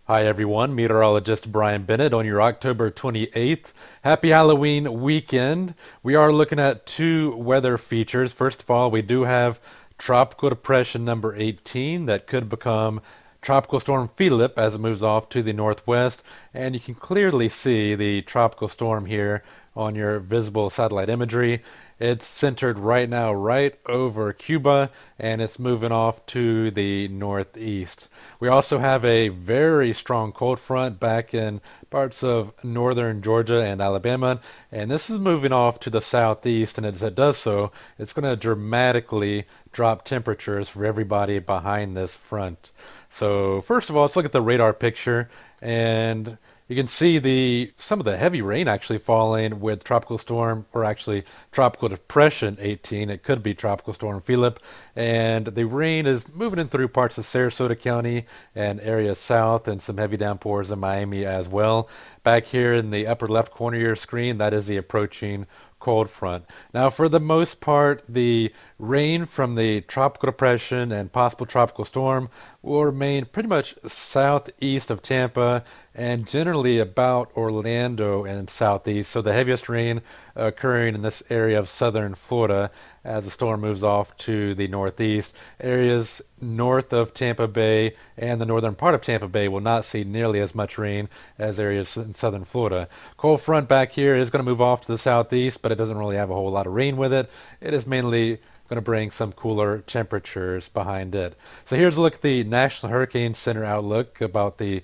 Hi everyone, Meteorologist Brian Bennett on your October 28th. Happy Halloween weekend. We are looking at two weather features. First of all, we do have Tropical Depression number 18 that could become Tropical Storm Philippe as it moves off to the northwest. And you can clearly see the tropical storm here on your visible satellite imagery. It's centered right now right over Cuba and it's moving off to the northeast. We also have a very strong cold front back in parts of northern Georgia and Alabama, and this is moving off to the southeast, and as it does so, it's going to dramatically drop temperatures for everybody behind this front. So first of all, let's look at the radar picture, and you can see some of the heavy rain actually falling with tropical storm, or actually tropical depression 18. It could be tropical storm Philippe, and the rain is moving in through parts of Sarasota County and areas south, and some heavy downpours in Miami as well. Back here in the upper left corner of your screen, that is the approaching cold front. Now, for the most part, the rain from the tropical depression and possible tropical storm will remain pretty much southeast of Tampa and generally about Orlando and southeast. So the heaviest rain occurring in this area of southern Florida as the storm moves off to the northeast. Areas north of Tampa Bay and the northern part of Tampa Bay will not see nearly as much rain as areas in southern Florida. Cold front back here is going to move off to the southeast, but it doesn't really have a whole lot of rain with it. It is mainly going to bring some cooler temperatures behind it. So here's a look at the National Hurricane Center outlook about the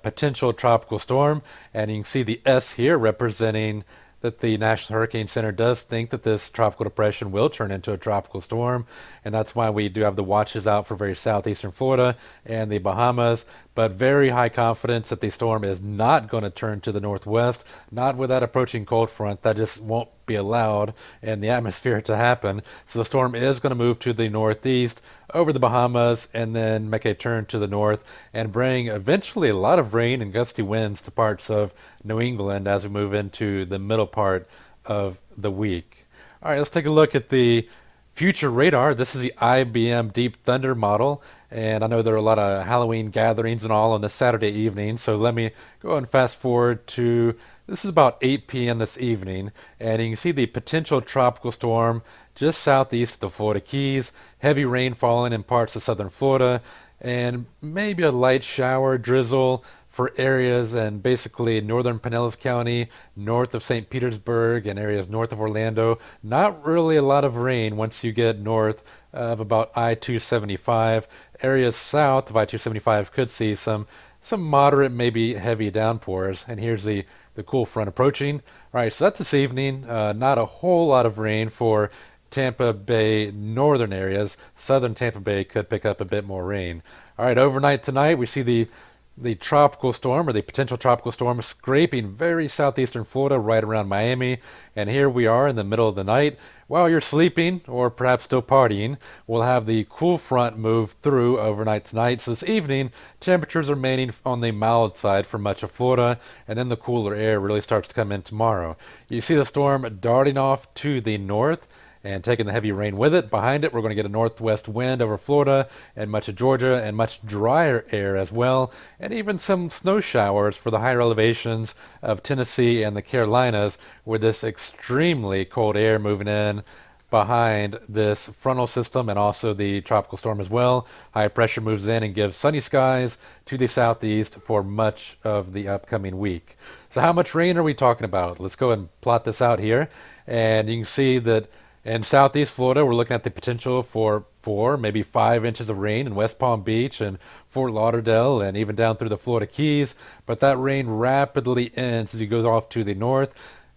potential tropical storm, and you can see the S here representing that the National Hurricane Center does think that this tropical depression will turn into a tropical storm, and that's why we do have the watches out for very southeastern Florida and the Bahamas, but very high confidence that the storm is not going to turn to the northwest, not with that approaching cold front. That just won't be allowed in the atmosphere to happen. So the storm is going to move to the northeast over the Bahamas and then make a turn to the north and bring eventually a lot of rain and gusty winds to parts of New England as we move into the middle part of the week. All right, let's take a look at the future radar. This is the IBM Deep Thunder model, and I know there are a lot of Halloween gatherings and all on this Saturday evening, so let me go ahead and fast forward to this is about 8 p.m. this evening, and you can see the potential tropical storm just southeast of the Florida Keys, heavy rain falling in parts of southern Florida, and maybe a light shower drizzle for areas and basically northern Pinellas County, north of St. Petersburg, and areas north of Orlando. Not really a lot of rain once you get north of about I-275. Areas south of I-275 could see some moderate, maybe heavy downpours. And here's the cool front approaching. All right, so that's this evening. Not a whole lot of rain for Tampa Bay northern areas. Southern Tampa Bay could pick up a bit more rain. All right, overnight tonight we see the tropical storm, or the potential tropical storm, scraping very southeastern Florida right around Miami, and here we are in the middle of the night. While you're sleeping or perhaps still partying, we'll have the cool front move through overnight tonight. So this evening, temperatures are remaining on the mild side for much of Florida, and then the cooler air really starts to come in tomorrow. You see the storm darting off to the north and taking the heavy rain with it. Behind it, we're going to get a northwest wind over Florida and much of Georgia, and much drier air as well, and even some snow showers for the higher elevations of Tennessee and the Carolinas, with this extremely cold air moving in behind this frontal system and also the tropical storm as well. High pressure moves in and gives sunny skies to the southeast for much of the upcoming week. So how much rain are we talking about? Let's go and plot this out here, and you can see that in southeast Florida, we're looking at the potential for 4, maybe 5 inches of rain in West Palm Beach and Fort Lauderdale and even down through the Florida Keys. But that rain rapidly ends as it goes off to the north.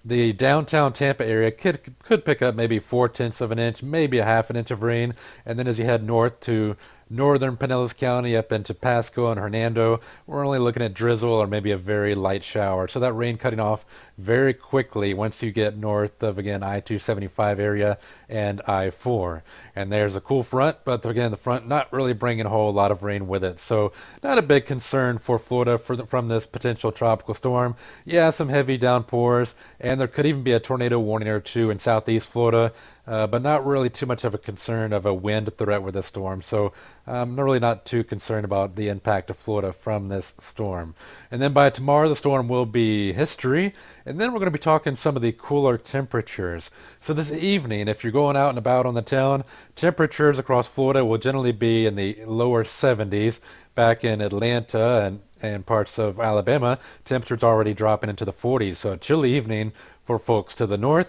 The downtown Tampa area could pick up maybe 4/10 of an inch, maybe a half an inch of rain. And then as you head north to northern Pinellas County up into Pasco and Hernando, we're only looking at drizzle or maybe a very light shower. So that rain cutting off very quickly once you get north of, again, I-275 area and I-4. And there's a cool front, but again, the front not really bringing a whole lot of rain with it. So not a big concern for Florida from this potential tropical storm. Yeah, some heavy downpours, and there could even be a tornado warning or two in southeast Florida. but not really too much of a concern of a wind threat with this storm. So I'm really not too concerned about the impact of Florida from this storm. And then by tomorrow, the storm will be history. And then we're going to be talking some of the cooler temperatures. So this evening, if you're going out and about on the town, temperatures across Florida will generally be in the lower 70s. Back in Atlanta and parts of Alabama, temperatures already dropping into the 40s. So a chilly evening for folks to the north.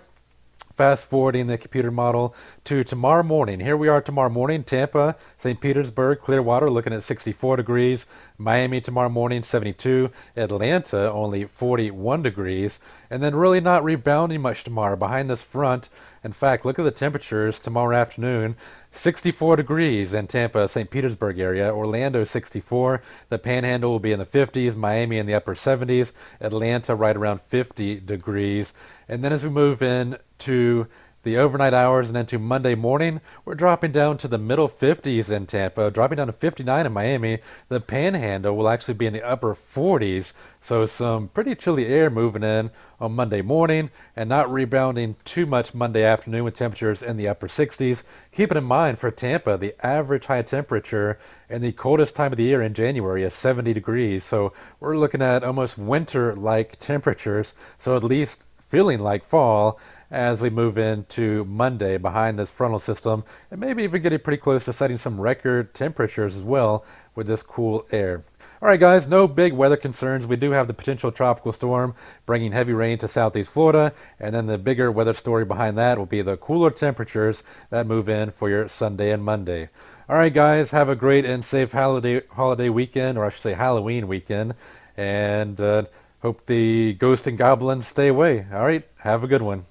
Fast forwarding the computer model to tomorrow morning. Here we are tomorrow morning, Tampa, St. Petersburg, Clearwater looking at 64 degrees. Miami tomorrow morning, 72. Atlanta, only 41 degrees. And then really not rebounding much tomorrow behind this front. In fact, look at the temperatures tomorrow afternoon. 64 degrees in Tampa, St. Petersburg area. Orlando, 64. The Panhandle will be in the 50s. Miami in the upper 70s. Atlanta right around 50 degrees. And then as we move in to the overnight hours and into Monday morning, we're dropping down to the middle 50s in Tampa, dropping down to 59 in Miami. The Panhandle will actually be in the upper 40s, so some pretty chilly air moving in on Monday morning and not rebounding too much Monday afternoon with temperatures in the upper 60s. Keep it in mind for Tampa, the average high temperature in the coldest time of the year in January is 70 degrees, so we're looking at almost winter-like temperatures, so at least feeling like fall as we move into Monday behind this frontal system, and maybe even getting pretty close to setting some record temperatures as well with this cool air. All right, guys, no big weather concerns. We do have the potential tropical storm bringing heavy rain to southeast Florida, and then the bigger weather story behind that will be the cooler temperatures that move in for your Sunday and Monday. All right, guys, have a great and safe holiday weekend, or I should say Halloween weekend, and hope the ghosts and goblins stay away. All right, have a good one.